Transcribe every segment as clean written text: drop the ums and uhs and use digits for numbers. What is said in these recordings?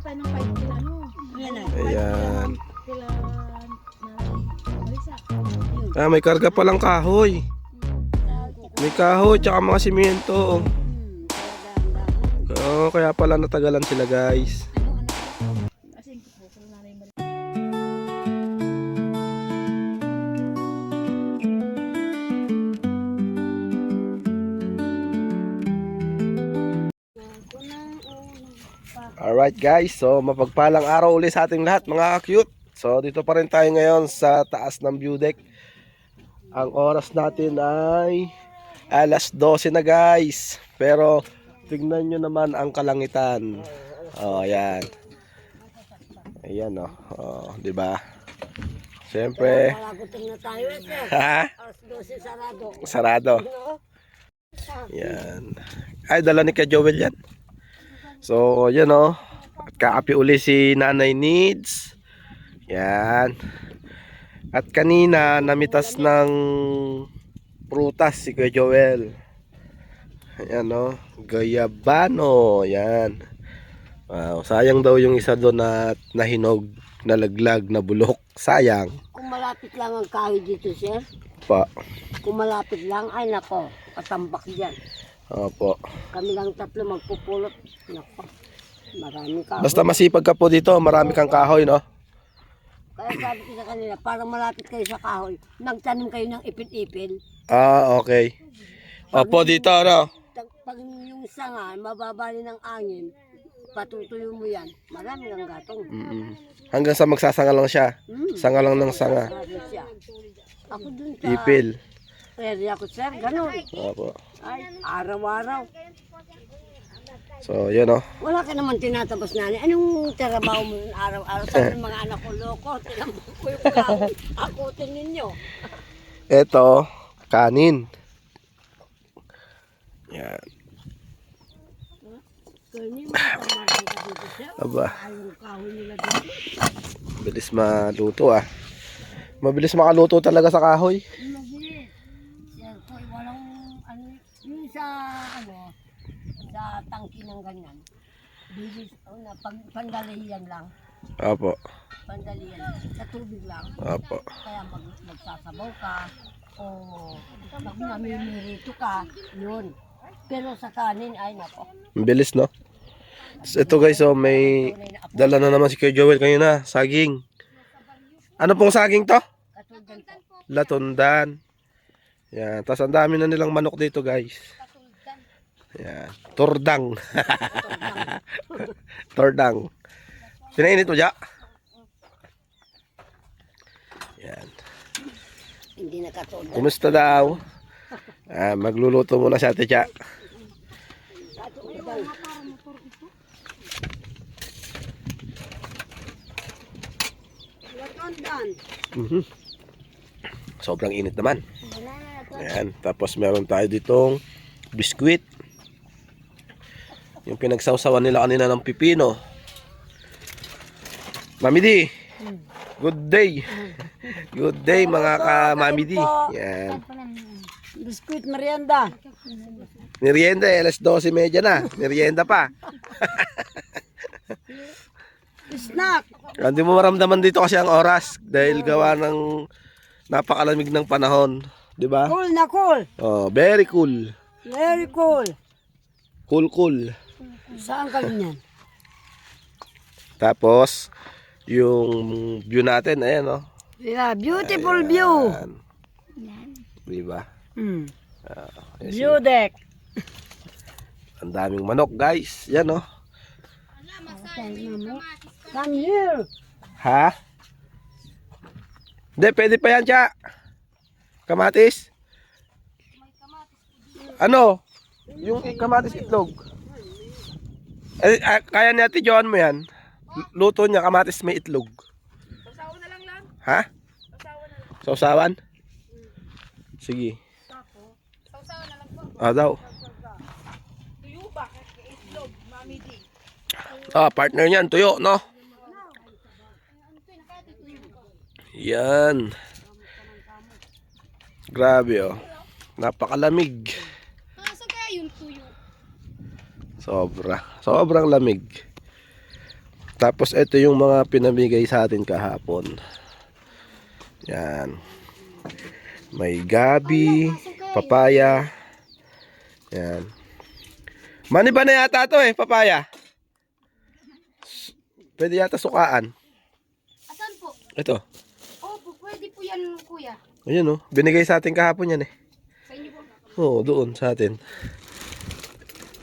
tayo ng 5 kila ano. Ayan. Kila Marisa. May karga palang kahoy. May kahoy tsaka mga simento. Kaya pala natagalan sila guys. Kasi po kung nanay Marisa. Alright guys, so mapagpalang araw ulit sa ating lahat mga cute. So dito pa rin tayo ngayon sa taas ng view deck. Ang oras natin ay alas 12 na guys. Pero tignan nyo naman ang kalangitan. Oh, ayan. Ayan oh. Oh, di ba? Siyempre. Malagutin na tayo eh. Ha? Alas 12 sarado. Sarado. Yan. Ay, dala ni Kuya Joel yan. So, yan o. Kaapi uli si Nanay Needs. Yan. At kanina, namitas ng prutas si Kuya Joel. Yan o. Gayabano. Yan. Wow. Sayang daw yung isa doon na nahinog, nalaglag, na bulok. Sayang. Kung malapit lang ang kahoy dito, sir. Pa. Kung malapit lang, ay nako, katambak dyan. Opo. Kami lang tatlo magpupulot. Nako, maraming kahoy. Basta masipag ka po dito, marami kang kahoy, no? Kaya sabi ko sa kanila, para malapit kayo sa kahoy, nagtanim kayo ng ipil-ipil. Ah, okay. Opo, dito, ano? Pag yung sanga, mababali ng angin, patutuyo mo yan, marami ng gatong. Hanggang sa magsasanga lang siya. Sanga lang ng sanga. Sabi siya. Ako dun sa Ipil. area ko, sir, ganun. Opo. Ay, araw-araw. So, yun, oh. Wala ka naman tinatabas nanay. Anong trabaho mo nun araw-araw? Sabi ng mga anak ko, loko, tinambak ko yung kahoy. Akutin ninyo. Ito, kanin. Yan. Kaya niyo, matamagay ka dito siya. Aba, Ayaw kahoy nila dito. bilis maluto, ah. Mabilis makaluto talaga sa kahoy. Mabilis. Yan, kung walang, ano, yung sa, ano, sa tangki ng ganyan. Bilis, na pandalian lang. Opo. Pandalian. Sa tubig lang. Opo. Kaya magsasabaw ka o namimirito ka, yun. Pero sa kanin ay nako. Bilis, no? So, ito guys, oh, may dala na naman si Kuya Joel kanina. Saging. Ano pong saging to? Katulad po. Latundan. Yan. Tapos ang dami na nilang manok dito guys. Yan. Tordang. Tordang. Pinainit mo dyan? Yan. Hindi nakatulad. Kumusta daw? Magluluto muna si Ate Cha. Sobrang init naman. Ayan. Tapos meron tayo ditong biskwit. Yung pinagsawsawan nila kanina ng pipino. Mami D, good day. Good day mga ka-Mami D. Yan. Biskuit merienda. Merienda, alas 12:30 na. Merienda pa. Snack. Hindi mo maramdaman dito kasi ang oras dahil gawa ng napakalamig ng panahon, 'di ba? Cool na cool. Oh, very cool. Very cool. Cool. Saan ka ganyan? Tapos yung view natin, ayan oh. Yeah, beautiful view. Ayan. 'Di ba? Ayan, View deck. ang daming manok, guys. Yan oh. Come here. Ha? Hindi, pwede pa yan, Cha. Kamatis? Ano? Yung kamatis itlog. Kaya ni Ate Joan mo yan. Luto niya, kamatis may itlog. Sausawan na lang lang. Ha? Sausawan na lang. Sausawan? Sige. Sausawan na lang po. Daw. Tuyo ba? Itlog, Mami D. Partner niyan, tuyo, no? Yan. Grabe, oh. Napakalamig. Nasa kaya yung tuyo? Sobrang lamig. Tapos ito yung mga pinamigay sa atin kahapon. Yan. May gabi, papaya. Yan. Mani ba na yata to papaya? Pwede yata sukaan. Asan po? Ito. Opo, pwede po yan, kuya. Ayun binigay sa atin kahapon yan Sa inyo po. Oo, doon sa atin.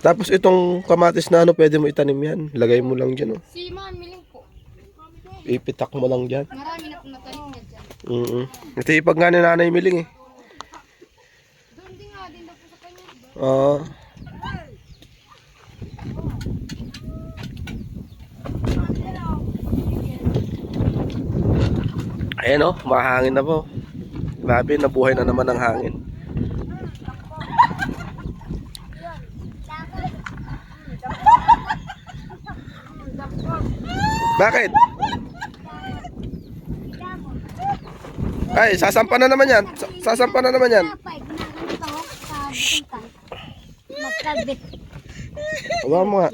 Tapos itong kamatis na pwede mo itanim yan. Lagay mo lang dyan Si Mami Ling po. Ipitak mo lang dyan. Marami na po natanim niya dyan. Ito ipag nga ni Nanay Miling Doon din nga din daw po sa kanya. Oo. Ayan mahangin na po. Grabe, nabuhay na naman ang hangin. Bakit? Ay, sasampa na naman yan. Sasampa na naman yan. Huwag mo nga.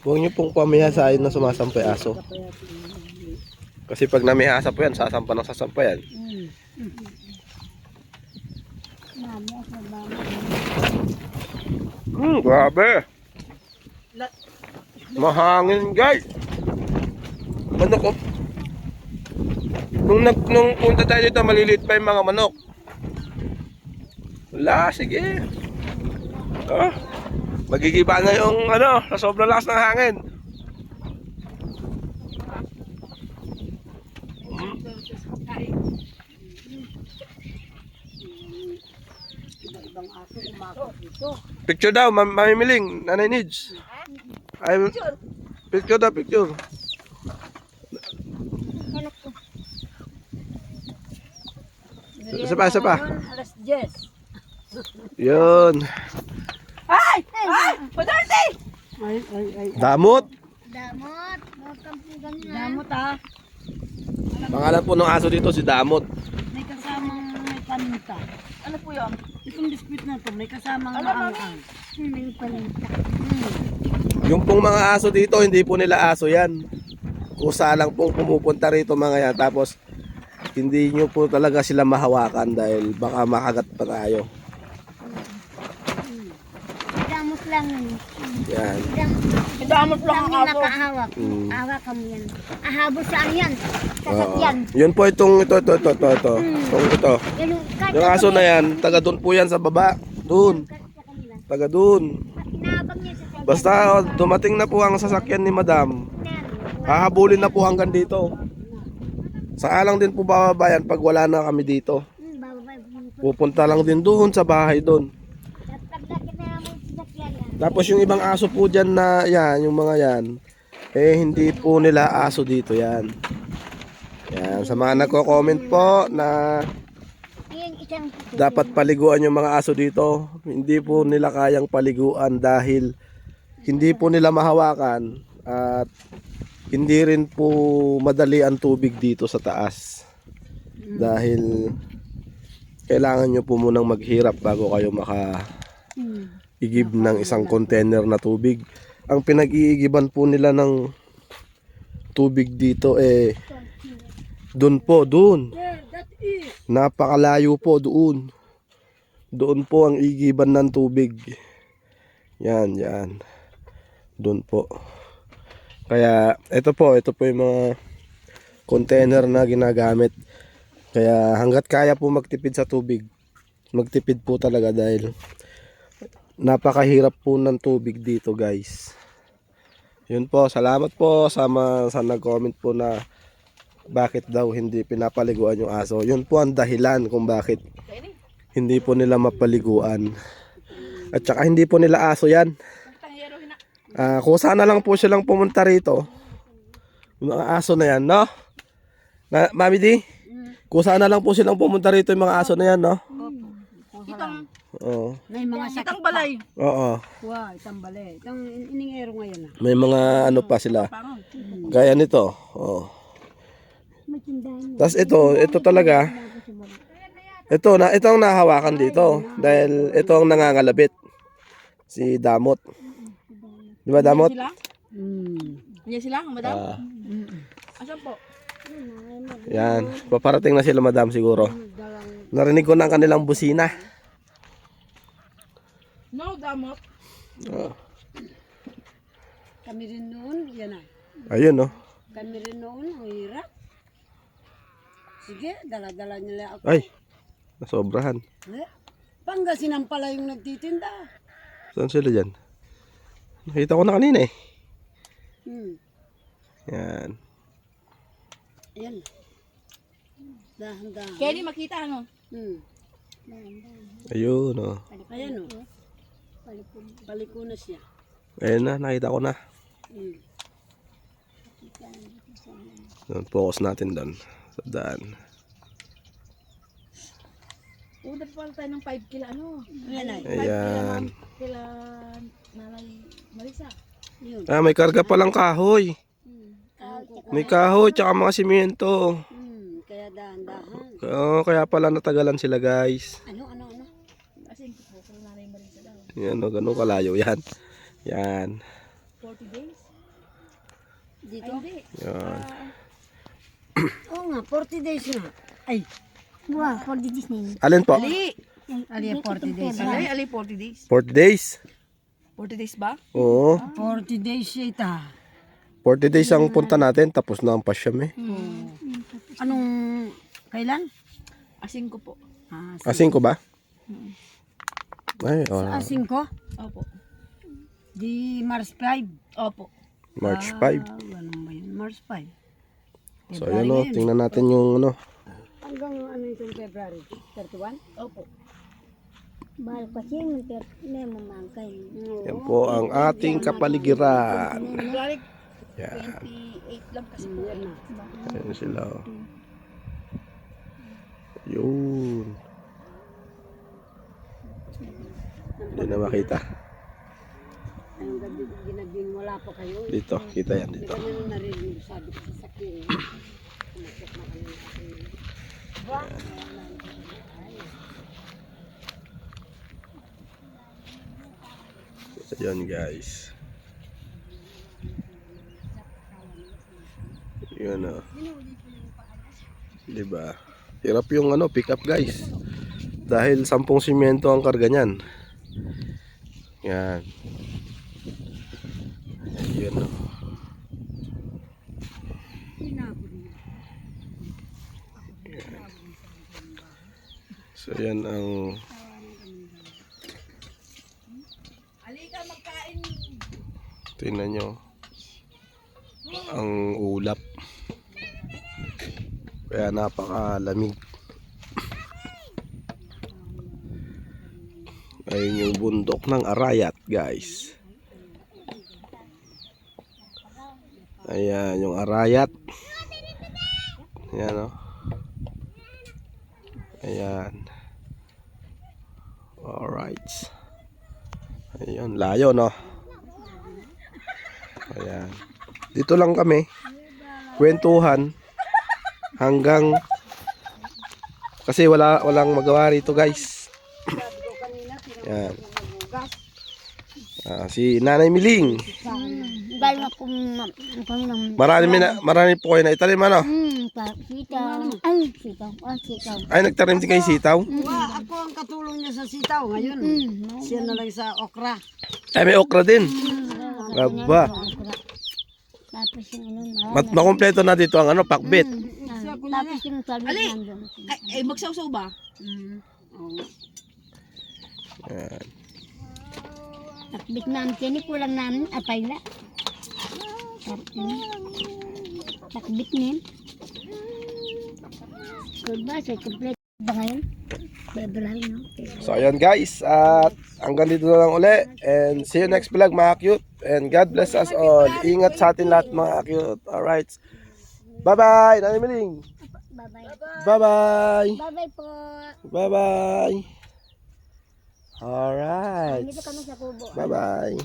Huwag niyo pong pamihasain na sumasampay aso. Kasi pag namihasa po yan, sasampa ng sasampa yan. Grabe. Mahangin guys. Manok Nung punta tayo dito, maliliit pa yung mga manok. Wala, sige. Magigiba na yung sa sobrang lakas ng hangin. Picture daw, mamimiling, Nanay Needs. Picture daw, picture. Isa pa. Alas 10. Yun. Ay! Padarte! Ay. Damot. Damot! Welcome po ganyan. Damot Pangalan po ng aso dito si Damot. May kasamang may paninta. Ano po yun? Itong biskuit na to, may kasamang maangang. May paninta. Yung pong mga aso dito, hindi po nila aso yan. Kusa lang pong pumupunta rito mga yan. Tapos hindi nyo po talaga sila mahawakan dahil baka makagat pa tayo. Damot lang yun. Yan. Damot lang ang aso. Nakahawak. Hawak kamo yan. Ahabol saan yan? Sasakyan. Yun po ito. Ito. Yan Yung aso na yan, taga doon po yan sa baba. Doon. Taga doon. Inabang niya sa Basta dumating na po ang sasakyan ni Madam, hahabulin na po hanggang dito. Saalang din po bababa yan pag wala na kami dito. Pupunta lang din doon sa bahay doon. Tapos yung ibang aso po dyan na yan, yung mga yan, hindi po nila aso dito yan. Yan, sa mga nagko-comment po na dapat paliguan yung mga aso dito, hindi po nila kayang paliguan dahil hindi po nila mahawakan at hindi rin po madali ang tubig dito sa taas. Dahil kailangan nyo po munang maghirap bago kayo makaigib ng isang container na tubig. Ang pinag-iigiban po nila ng tubig dito doon po, doon. Napakalayo po doon. Doon po ang igiban ng tubig. Yan. Doon po. Kaya ito po yung mga container na ginagamit. Kaya hanggat kaya po magtipid sa tubig, magtipid po talaga dahil napakahirap po ng tubig dito guys. Yun po, salamat po sa nag-comment po na bakit daw hindi pinapaliguan yung aso. Yun po ang dahilan kung bakit hindi po nila mapaliguan. At saka hindi po nila aso yan. Kung sana lang po silang pumunta rito, yung mga aso na yan, no? Mami D? Kung sana lang po silang pumunta rito yung mga aso na yan, no? Itang, Oo. May mga sakit itang balay. Oo. Wow, isang bali. Itong iningero ngayon May mga ano pa sila. Gaya nito. Oo. Tapos ito talaga. Ito ang nahawakan dito dahil ito ang nangangalabit. Si Damot. Di ba Damot? Yan sila, madam? Ah, Asan po? yan. Paparating na sila madam siguro. Narinig ko na ang kanilang busina. No, damot. Ah, Kami rin noon, yan na. ayun no. Kami rin noon, ang hirap. Sige, dala-dala nila ako. Ay, nasobrahan. Eh, Pangasinan pala yung nagtitinda. Saan sila dyan? Nakita ko na kanina eh. Hmm. Yan. Ayan. Dahan-dahan. Kelly, makita ano? Hmm. Ayun oh. Ayan o. Paliko na siya. Ayun na, nakita ko na. Hmm. Focus natin doon. Sa daan. Dapat pala tayo ng 5 kila ano? Ayan ay. Ayan. Kila Nanay Marisa. Yun. Ah, may karga palang kahoy. May kahoy tsaka mga simento. Kaya dahan-dahan. Kaya pala natagalan sila guys. Ano? Asin ko po, kila Nanay Marisa daw. Yan o, ganun kalayo yan. Yan. 40 days? Dito? Ay, hindi. Yan. Oo nga, 40 days na. Ay. Wow, for the Disney. Alin po? Ali! Ali, 40 days. Ali, 40 days. 40 days? 40 days ba? Oo. 40 days siya ita. 40 days ang punta natin. Tapos na ang pasyam eh. Anong, kailan? Asin ko po. Asing ko ba? Ay, oh, Sa 5? Opo. Di Mars 5. Opo. March 5. Ano ba yun? Mars 5. So yun o, tingnan natin yung ano. Hanggang ano yung February? 31? Opo. Bahal pa siya, may mamangkay. Yan po ang ating kapaligiran. February Yan. 28 lang kasi po. Yan na. Ayan sila o. Yun. Hindi na makita. Anong gabi ginabing wala pa kayo? Dito, kita yan Hindi dito. kami nung narinig, sabi ko sa sakyan. Pumasok na kami sa akin. Ayan guys. Yun o. Diba? Hirap yung ano, pick up guys. Dahil 10 simento ang karga niyan. Yan. Yun o. So yan ang Halika, magkain. tingnan nyo ang ulap, kaya napakalamig. Ayun yung bundok ng Arayat guys. Ayan yung Arayat. Ayan o. Ayan. Alright. Ayan, layo no. Ayan. Dito lang kami. Kwentuhan hanggang kasi walang magawa rito guys. Ayan. Si Nanay Miling. Dahil ako Marami po kayo na italim ano? sitaw. Ay, sitaw. Sitaw. Ay, nagtanim din kayo sitaw? Ako ang katulong niya sa sitaw ngayon. Siya na lang sa okra. Ay, may okra din. Aba. Tapos yung ano, Makompleto na dito ang ano, pakbit. tapos yung salmon nandun. Ay, magsawsaw ba? Ayan. Takbit namin, kini kulang namin, apay na. Takbit nin. Good ba? So, complete ba ngayon? February, no? So, ayan guys. At hanggang dito na lang uli. And see you next vlog mga cute. And God bless us all. Ingat sa atin lahat mga cute. Alright. Bye-bye. Nanay Miling. Bye-bye. Bye-bye. Bye-bye po. Bye-bye. Alright. Dito kami sa kubo. Bye-bye.